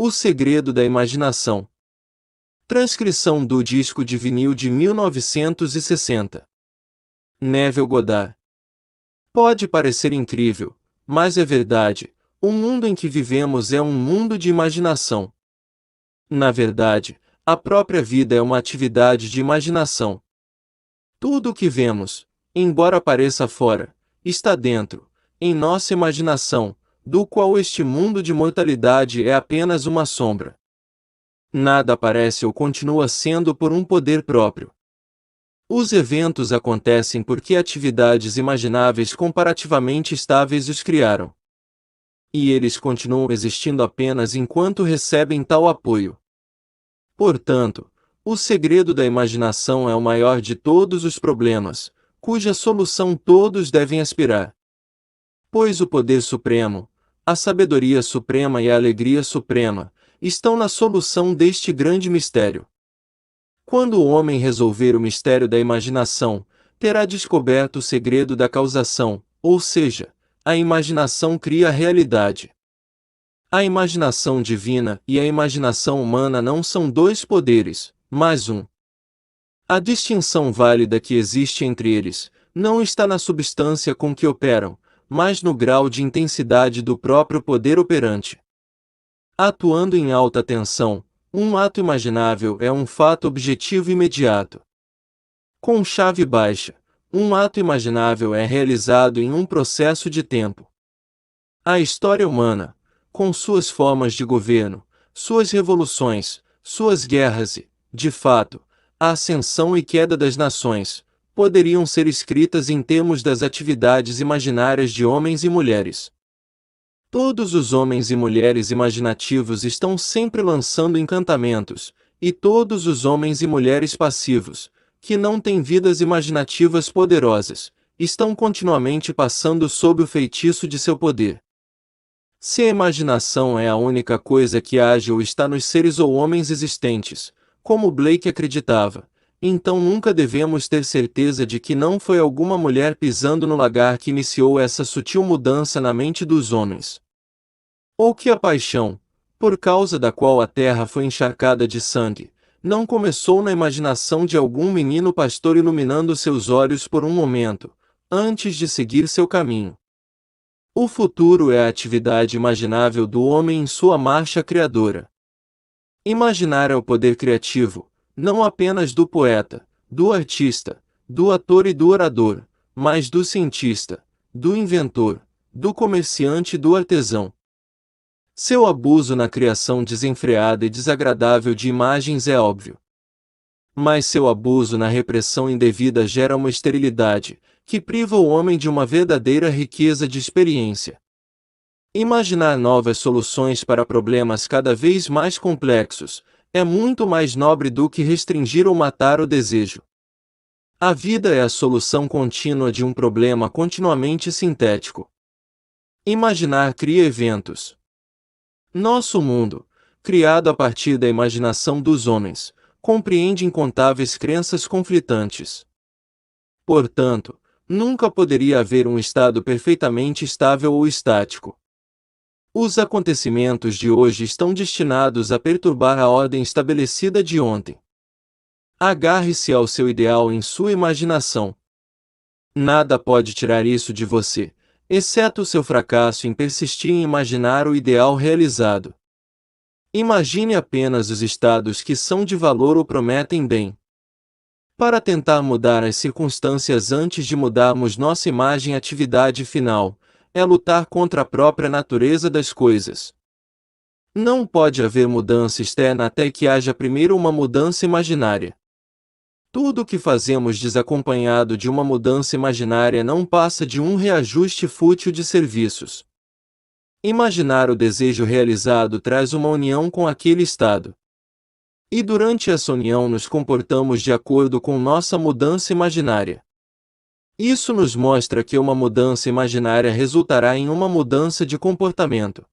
O segredo da imaginação. Transcrição do disco de vinil de 1960. Neville Goddard. Pode parecer incrível, mas é verdade. O mundo em que vivemos é um mundo de imaginação. Na verdade, a própria vida é uma atividade de imaginação. Tudo o que vemos, embora pareça fora, está dentro, em nossa imaginação, do qual este mundo de mortalidade é apenas uma sombra. Nada aparece ou continua sendo por um poder próprio. Os eventos acontecem porque atividades imagináveis comparativamente estáveis os criaram. E eles continuam existindo apenas enquanto recebem tal apoio. Portanto, o segredo da imaginação é o maior de todos os problemas, cuja solução todos devem aspirar. Pois o poder supremo, a sabedoria suprema e a alegria suprema estão na solução deste grande mistério. Quando o homem resolver o mistério da imaginação, terá descoberto o segredo da causação, ou seja, a imaginação cria a realidade. A imaginação divina e a imaginação humana não são dois poderes, mas um. A distinção válida que existe entre eles não está na substância com que operam, mas no grau de intensidade do próprio poder operante. Atuando em alta tensão, um ato imaginável é um fato objetivo imediato. Com chave baixa, um ato imaginável é realizado em um processo de tempo. A história humana, com suas formas de governo, suas revoluções, suas guerras e, de fato, a ascensão e queda das nações, poderiam ser escritas em termos das atividades imaginárias de homens e mulheres. Todos os homens e mulheres imaginativos estão sempre lançando encantamentos, e todos os homens e mulheres passivos, que não têm vidas imaginativas poderosas, estão continuamente passando sob o feitiço de seu poder. Se a imaginação é a única coisa que age ou está nos seres ou homens existentes, como Blake acreditava, então nunca devemos ter certeza de que não foi alguma mulher pisando no lagar que iniciou essa sutil mudança na mente dos homens. Ou que a paixão, por causa da qual a terra foi encharcada de sangue, não começou na imaginação de algum menino pastor iluminando seus olhos por um momento, antes de seguir seu caminho. O futuro é a atividade imaginável do homem em sua marcha criadora. Imaginar é o poder criativo, não apenas do poeta, do artista, do ator e do orador, mas do cientista, do inventor, do comerciante e do artesão. Seu abuso na criação desenfreada e desagradável de imagens é óbvio. Mas seu abuso na repressão indevida gera uma esterilidade, que priva o homem de uma verdadeira riqueza de experiência. Imaginar novas soluções para problemas cada vez mais complexos é muito mais nobre do que restringir ou matar o desejo. A vida é a solução contínua de um problema continuamente sintético. Imaginar cria eventos. Nosso mundo, criado a partir da imaginação dos homens, compreende incontáveis crenças conflitantes. Portanto, nunca poderia haver um estado perfeitamente estável ou estático. Os acontecimentos de hoje estão destinados a perturbar a ordem estabelecida de ontem. Agarre-se ao seu ideal em sua imaginação. Nada pode tirar isso de você, exceto o seu fracasso em persistir em imaginar o ideal realizado. Imagine apenas os estados que são de valor ou prometem bem. Para tentar mudar as circunstâncias antes de mudarmos nossa imagem, atividade final é lutar contra a própria natureza das coisas. Não pode haver mudança externa até que haja primeiro uma mudança imaginária. Tudo o que fazemos desacompanhado de uma mudança imaginária não passa de um reajuste fútil de serviços. Imaginar o desejo realizado traz uma união com aquele estado. E durante essa união nos comportamos de acordo com nossa mudança imaginária. Isso nos mostra que uma mudança imaginária resultará em uma mudança de comportamento.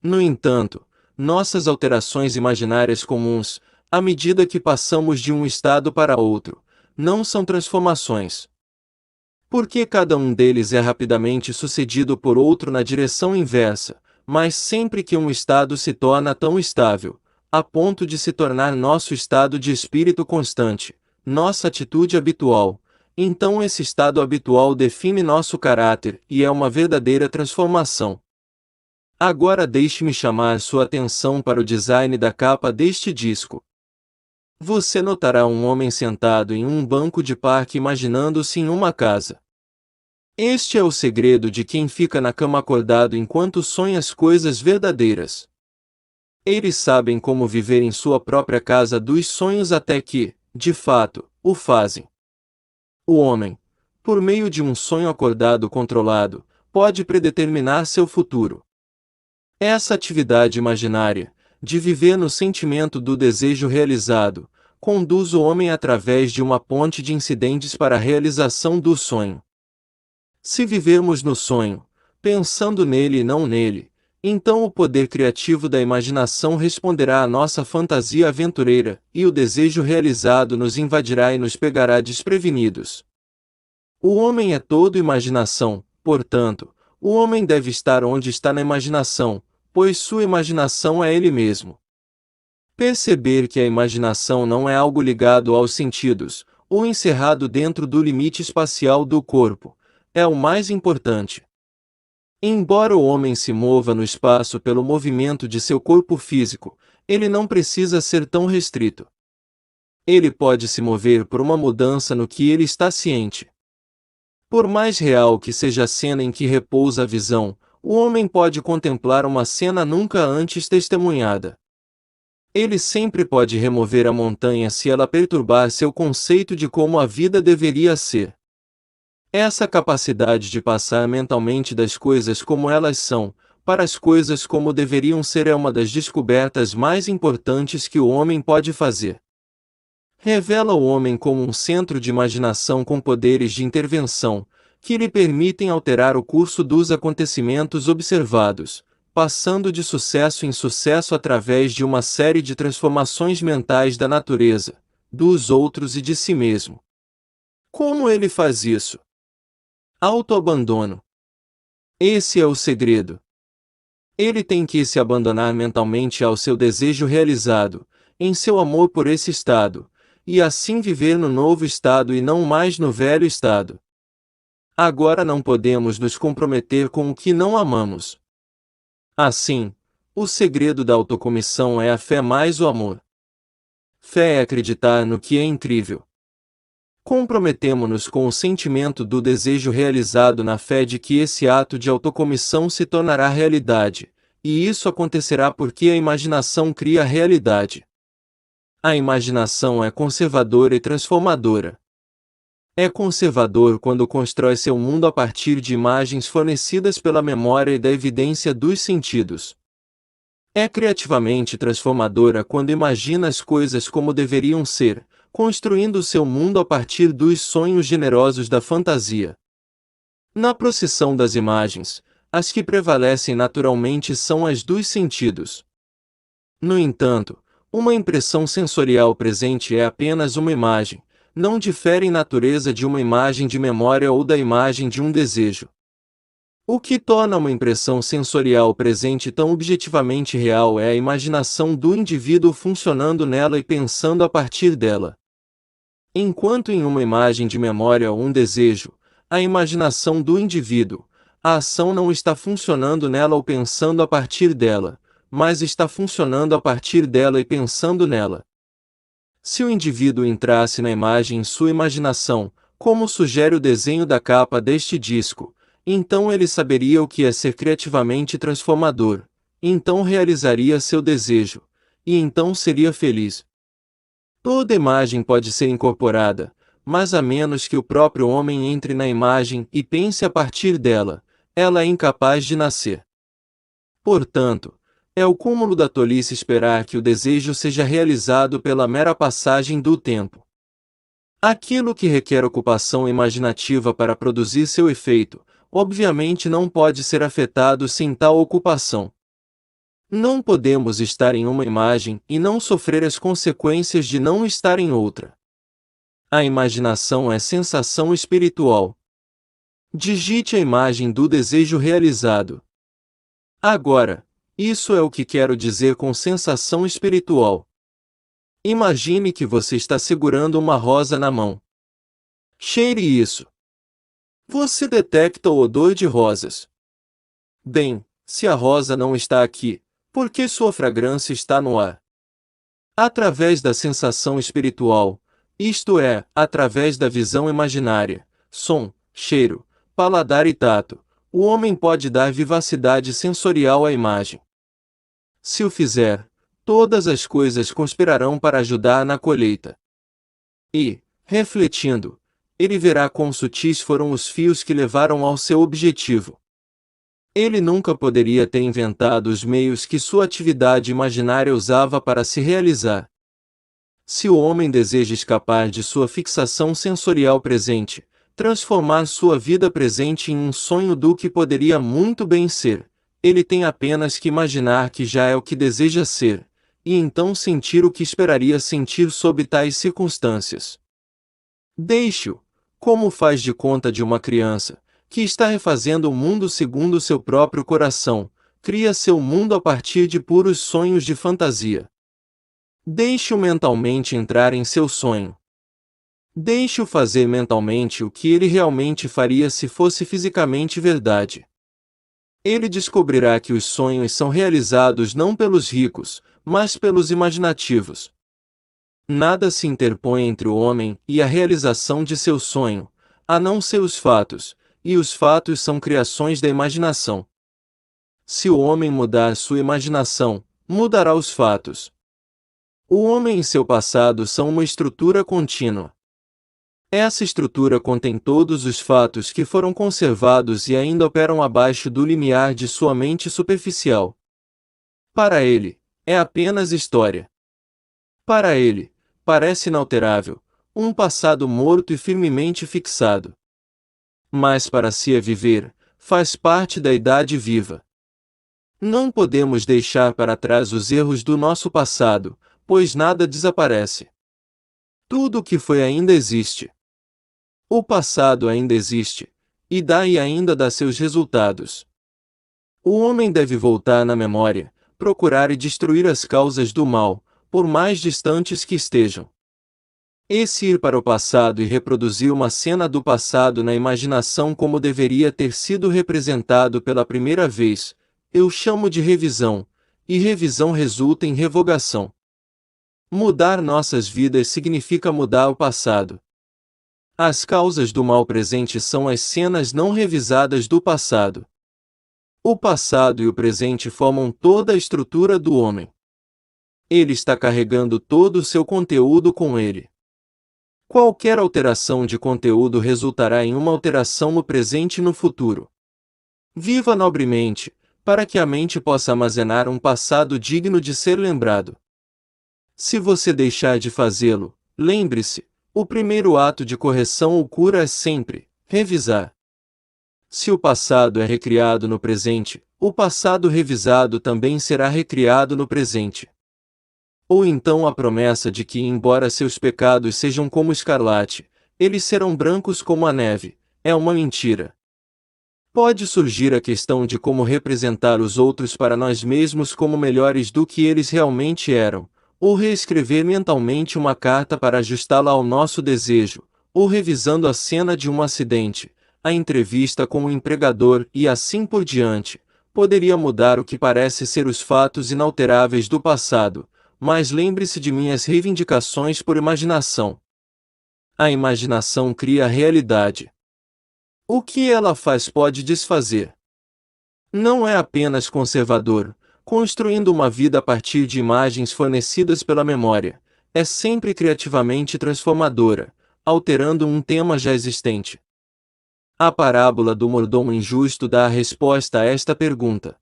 No entanto, nossas alterações imaginárias comuns, à medida que passamos de um estado para outro, não são transformações. Porque cada um deles é rapidamente sucedido por outro na direção inversa, mas sempre que um estado se torna tão estável, a ponto de se tornar nosso estado de espírito constante, nossa atitude habitual, então esse estado habitual define nosso caráter e é uma verdadeira transformação. Agora deixe-me chamar sua atenção para o design da capa deste disco. Você notará um homem sentado em um banco de parque imaginando-se em uma casa. Este é o segredo de quem fica na cama acordado enquanto sonha as coisas verdadeiras. Eles sabem como viver em sua própria casa dos sonhos até que, de fato, o fazem. O homem, por meio de um sonho acordado controlado, pode predeterminar seu futuro. Essa atividade imaginária, de viver no sentimento do desejo realizado, conduz o homem através de uma ponte de incidentes para a realização do sonho. Se vivermos no sonho, pensando nele e não nele, então o poder criativo da imaginação responderá à nossa fantasia aventureira, e o desejo realizado nos invadirá e nos pegará desprevenidos. O homem é todo imaginação, portanto, o homem deve estar onde está na imaginação, pois sua imaginação é ele mesmo. Perceber que a imaginação não é algo ligado aos sentidos, ou encerrado dentro do limite espacial do corpo, é o mais importante. Embora o homem se mova no espaço pelo movimento de seu corpo físico, ele não precisa ser tão restrito. Ele pode se mover por uma mudança no que ele está ciente. Por mais real que seja a cena em que repousa a visão, o homem pode contemplar uma cena nunca antes testemunhada. Ele sempre pode remover a montanha se ela perturbar seu conceito de como a vida deveria ser. Essa capacidade de passar mentalmente das coisas como elas são, para as coisas como deveriam ser é uma das descobertas mais importantes que o homem pode fazer. Revela o homem como um centro de imaginação com poderes de intervenção, que lhe permitem alterar o curso dos acontecimentos observados, passando de sucesso em sucesso através de uma série de transformações mentais da natureza, dos outros e de si mesmo. Como ele faz isso? Autoabandono. Esse é o segredo. Ele tem que se abandonar mentalmente ao seu desejo realizado, em seu amor por esse estado, e assim viver no novo estado e não mais no velho estado. Agora não podemos nos comprometer com o que não amamos. Assim, o segredo da autocomissão é a fé mais o amor. Fé é acreditar no que é incrível. Comprometemo-nos com o sentimento do desejo realizado na fé de que esse ato de autocomissão se tornará realidade, e isso acontecerá porque a imaginação cria a realidade. A imaginação é conservadora e transformadora. É conservador quando constrói seu mundo a partir de imagens fornecidas pela memória e da evidência dos sentidos. É criativamente transformadora quando imagina as coisas como deveriam ser, construindo seu mundo a partir dos sonhos generosos da fantasia. Na procissão das imagens, as que prevalecem naturalmente são as dos sentidos. No entanto, uma impressão sensorial presente é apenas uma imagem, não difere em natureza de uma imagem de memória ou da imagem de um desejo. O que torna uma impressão sensorial presente tão objetivamente real é a imaginação do indivíduo funcionando nela e pensando a partir dela. Enquanto em uma imagem de memória ou um desejo, a imaginação do indivíduo, a ação não está funcionando nela ou pensando a partir dela, mas está funcionando a partir dela e pensando nela. Se o indivíduo entrasse na imagem em sua imaginação, como sugere o desenho da capa deste disco, então ele saberia o que é ser criativamente transformador, então realizaria seu desejo, e então seria feliz. Toda imagem pode ser incorporada, mas a menos que o próprio homem entre na imagem e pense a partir dela, ela é incapaz de nascer. Portanto, é o cúmulo da tolice esperar que o desejo seja realizado pela mera passagem do tempo. Aquilo que requer ocupação imaginativa para produzir seu efeito, obviamente não pode ser afetado sem tal ocupação. Não podemos estar em uma imagem e não sofrer as consequências de não estar em outra. A imaginação é sensação espiritual. Digite a imagem do desejo realizado. Agora, isso é o que quero dizer com sensação espiritual. Imagine que você está segurando uma rosa na mão. Cheire isso. Você detecta o odor de rosas. Bem, se a rosa não está aqui, por que sua fragrância está no ar? Através da sensação espiritual, isto é, através da visão imaginária, som, cheiro, paladar e tato, o homem pode dar vivacidade sensorial à imagem. Se o fizer, todas as coisas conspirarão para ajudar na colheita. E, refletindo, ele verá quão sutis foram os fios que levaram ao seu objetivo. Ele nunca poderia ter inventado os meios que sua atividade imaginária usava para se realizar. Se o homem deseja escapar de sua fixação sensorial presente, transformar sua vida presente em um sonho do que poderia muito bem ser, ele tem apenas que imaginar que já é o que deseja ser, e então sentir o que esperaria sentir sob tais circunstâncias. Deixe-o, como faz de conta de uma criança, que está refazendo o mundo segundo seu próprio coração, cria seu mundo a partir de puros sonhos de fantasia. Deixe-o mentalmente entrar em seu sonho. Deixe-o fazer mentalmente o que ele realmente faria se fosse fisicamente verdade. Ele descobrirá que os sonhos são realizados não pelos ricos, mas pelos imaginativos. Nada se interpõe entre o homem e a realização de seu sonho, a não ser os fatos, e os fatos são criações da imaginação. Se o homem mudar sua imaginação, mudará os fatos. O homem e seu passado são uma estrutura contínua. Essa estrutura contém todos os fatos que foram conservados e ainda operam abaixo do limiar de sua mente superficial. Para ele, é apenas história. Para ele, parece inalterável, um passado morto e firmemente fixado. Mas para si é viver, faz parte da idade viva. Não podemos deixar para trás os erros do nosso passado, pois nada desaparece. Tudo o que foi ainda existe. O passado ainda existe, e daí ainda dá seus resultados. O homem deve voltar na memória, procurar e destruir as causas do mal, por mais distantes que estejam. Esse ir para o passado e reproduzir uma cena do passado na imaginação como deveria ter sido representado pela primeira vez, eu chamo de revisão, e revisão resulta em revogação. Mudar nossas vidas significa mudar o passado. As causas do mal presente são as cenas não revisadas do passado. O passado e o presente formam toda a estrutura do homem. Ele está carregando todo o seu conteúdo com ele. Qualquer alteração de conteúdo resultará em uma alteração no presente e no futuro. Viva nobremente, para que a mente possa armazenar um passado digno de ser lembrado. Se você deixar de fazê-lo, lembre-se, o primeiro ato de correção ou cura é sempre revisar. Se o passado é recriado no presente, o passado revisado também será recriado no presente. Ou então a promessa de que, embora seus pecados sejam como escarlate, eles serão brancos como a neve, é uma mentira. Pode surgir a questão de como representar os outros para nós mesmos como melhores do que eles realmente eram, ou reescrever mentalmente uma carta para ajustá-la ao nosso desejo, ou revisando a cena de um acidente, a entrevista com o empregador e assim por diante, poderia mudar o que parece ser os fatos inalteráveis do passado, mas lembre-se de minhas reivindicações por imaginação. A imaginação cria a realidade. O que ela faz pode desfazer. Não é apenas conservador, construindo uma vida a partir de imagens fornecidas pela memória, é sempre criativamente transformadora, alterando um tema já existente. A parábola do mordomo injusto dá a resposta a esta pergunta.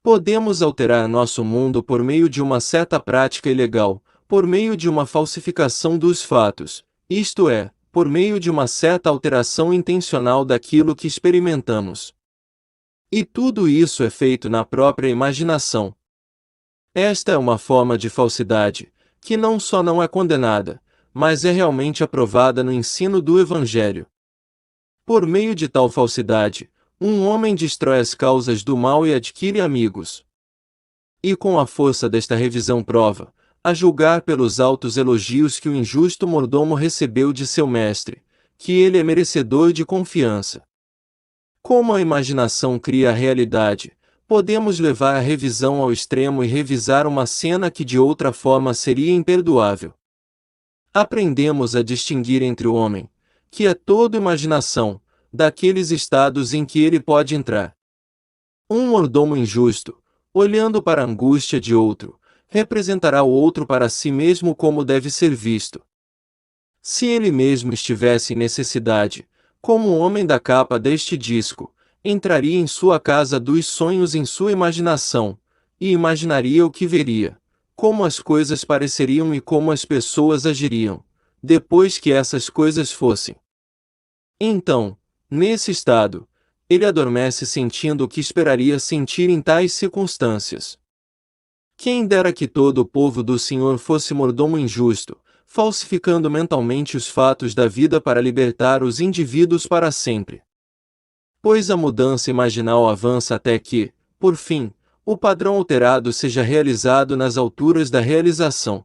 Podemos alterar nosso mundo por meio de uma certa prática ilegal, por meio de uma falsificação dos fatos, isto é, por meio de uma certa alteração intencional daquilo que experimentamos. E tudo isso é feito na própria imaginação. Esta é uma forma de falsidade, que não só não é condenada, mas é realmente aprovada no ensino do Evangelho. Por meio de tal falsidade, Um homem destrói as causas do mal e adquire amigos. E com a força desta revisão prova, a julgar pelos altos elogios que o injusto mordomo recebeu de seu mestre, que ele é merecedor de confiança. Como a imaginação cria a realidade, podemos levar a revisão ao extremo e revisar uma cena que de outra forma seria imperdoável. Aprendemos a distinguir entre o homem, que é todo imaginação, daqueles estados em que ele pode entrar. Um mordomo injusto, olhando para a angústia de outro, representará o outro para si mesmo como deve ser visto. Se ele mesmo estivesse em necessidade, como o homem da capa deste disco, entraria em sua casa dos sonhos em sua imaginação, e imaginaria o que veria, como as coisas pareceriam e como as pessoas agiriam, depois que essas coisas fossem. Então, nesse estado, ele adormece sentindo o que esperaria sentir em tais circunstâncias. Quem dera que todo o povo do Senhor fosse mordomo injusto, falsificando mentalmente os fatos da vida para libertar os indivíduos para sempre. Pois a mudança imaginal avança até que, por fim, o padrão alterado seja realizado nas alturas da realização.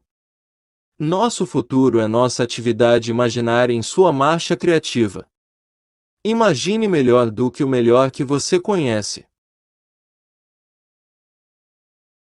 Nosso futuro é nossa atividade imaginária em sua marcha criativa. Imagine melhor do que o melhor que você conhece.